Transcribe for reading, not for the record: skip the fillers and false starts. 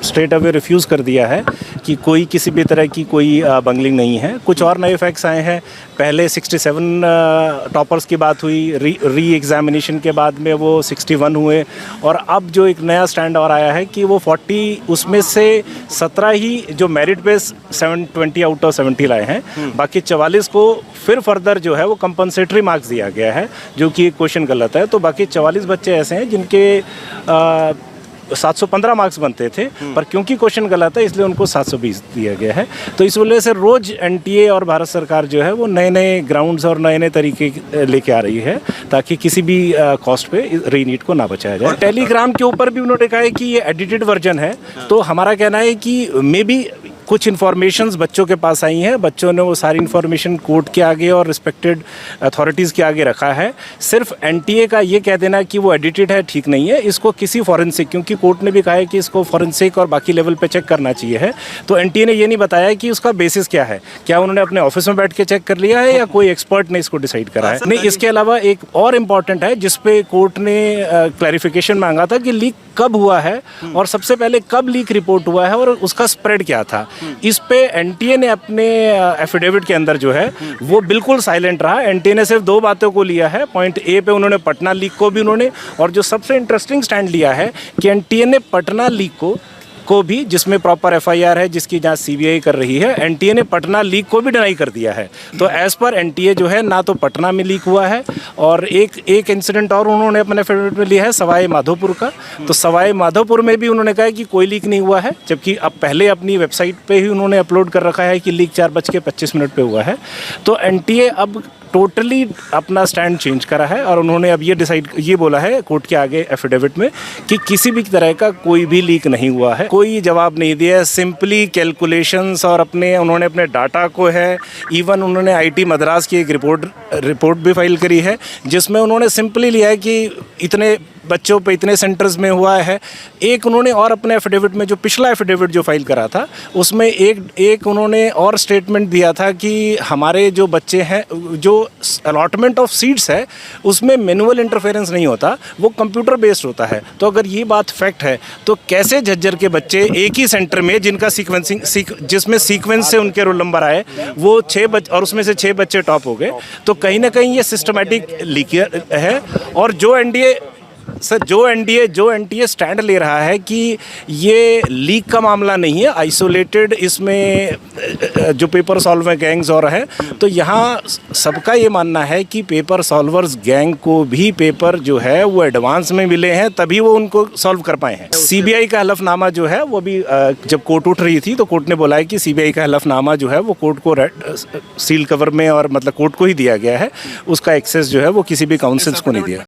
Straight away refuse कर दिया है कि कोई किसी भी तरह की कोई बंगलिंग नहीं है। कुछ और नए फैक्ट्स आए हैं। पहले 67 टॉपर्स की बात हुई, री एग्जामिनेशन के बाद में वो 61 हुए, और अब जो एक नया स्टैंड और आया है कि वो 40 उसमें से 17 ही जो मेरिट पे 720 आउट ऑफ 70 लाए हैं, बाकी 44 को फिर फर्दर जो है वो कंपनसेटरी मार्क्स दिया गया है, जो कि एक क्वेश्चन गलत है। तो बाकी 44 बच्चे ऐसे हैं जिनके 715 मार्क्स बनते थे, पर क्योंकि क्वेश्चन गलत है इसलिए उनको 720 दिया गया है। तो इस वजह से रोज़ एनटीए और भारत सरकार जो है वो नए नए ग्राउंड्स और नए नए तरीके लेके आ रही है ताकि किसी भी कॉस्ट पे रीनीट को ना बचाया जाए। टेलीग्राम के ऊपर भी उन्होंने कहा है कि ये एडिटेड वर्जन है, तो हमारा कहना है कि मे बी कुछ इन्फॉर्मेशंस बच्चों के पास आई हैं, बच्चों ने वो सारी इन्फॉर्मेशन कोर्ट के आगे और रिस्पेक्टेड अथॉरिटीज़ के आगे रखा है। सिर्फ एनटीए का ये कह देना कि वो एडिटेड है ठीक नहीं है, इसको किसी फॉरेंसिक, क्योंकि कोर्ट ने भी कहा है कि इसको फॉरेंसिक और बाकी लेवल पे चेक करना चाहिए है, तो एनटीए ने ये नहीं बताया कि उसका बेसिस क्या है, क्या उन्होंने अपने ऑफिस में बैठ के चेक कर लिया है या कोई एक्सपर्ट ने इसको डिसाइड करा है। नहीं, इसके अलावा एक और इम्पॉर्टेंट है जिसपे कोर्ट ने क्लैरिफिकेशन मांगा था कि लीक कब हुआ है और सबसे पहले कब लीक रिपोर्ट हुआ है और उसका स्प्रेड क्या था। इस पे एनटीए ने अपने एफिडेविट के अंदर जो है वो बिल्कुल साइलेंट रहा। एनटीए ने सिर्फ दो बातों को लिया है। पॉइंट ए पे उन्होंने पटना लीक को भी उन्होंने, और जो सबसे इंटरेस्टिंग स्टैंड लिया है कि एनटीए ने पटना लीक को भी, जिसमें प्रॉपर एफआईआर है जिसकी जांच सीबीआई कर रही है, एनटीए ने पटना लीक को भी डिनाई कर दिया है। तो एज पर एनटीए जो है ना तो पटना में लीक हुआ है, और एक इंसिडेंट और उन्होंने अपने एफिडेविट में लिया है सवाई माधोपुर का। तो सवाई माधोपुर में भी उन्होंने कहा है कि कोई लीक नहीं हुआ है, जबकि अब पहले अपनी वेबसाइट पे ही उन्होंने अपलोड कर रखा है कि लीक 4:25 पे हुआ है। तो एनटीए अब टोटली अपना स्टैंड चेंज करा है और उन्होंने अब ये बोला है कोर्ट के आगे एफिडेविट में कि किसी भी तरह का कोई भी लीक नहीं हुआ है। कोई जवाब नहीं दिया, सिंपली कैलकुलेशंस और उन्होंने अपने डाटा को है, इवन उन्होंने आईटी मद्रास की एक रिपोर्ट भी फाइल करी है जिसमें उन्होंने सिंपली लिया है कि इतने बच्चों पे इतने सेंटर्स में हुआ है। एक उन्होंने और अपने एफिडेविट में जो पिछला एफिडेविट जो फाइल करा था उसमें एक उन्होंने और स्टेटमेंट दिया था कि हमारे जो बच्चे हैं, जो अलॉटमेंट ऑफ सीट्स है उसमें मैनुअल इंटरफेरेंस नहीं होता, वो कंप्यूटर बेस्ड होता है। तो अगर ये बात फैक्ट है तो कैसे झज्जर के बच्चे एक ही सेंटर में जिनका जिसमें सीक्वेंस से उनके रोल नंबर आए वो 6 बच्चे और उसमें से 6 बच्चे टॉप हो गए। तो कहीं ना कहीं ये सिस्टमैटिक लीक है। और जो एनटीए स्टैंड ले रहा है कि ये लीक का मामला नहीं है, आइसोलेटेड इसमें जो पेपर सॉल्वर गैंग्स और है, तो यहाँ सबका ये मानना है कि पेपर सॉल्वर्स गैंग को भी पेपर जो है वो एडवांस में मिले हैं तभी वो उनको सॉल्व कर पाए हैं। सीबीआई का हलफनामा जो है वो भी जब कोर्ट उठ रही थी तो कोर्ट ने बोला है कि सीबीआई का हलफनामा जो है वो कोर्ट को सील कवर में और मतलब कोर्ट को ही दिया गया है, उसका एक्सेस जो है वो किसी भी काउंसिल्स को नहीं दिया।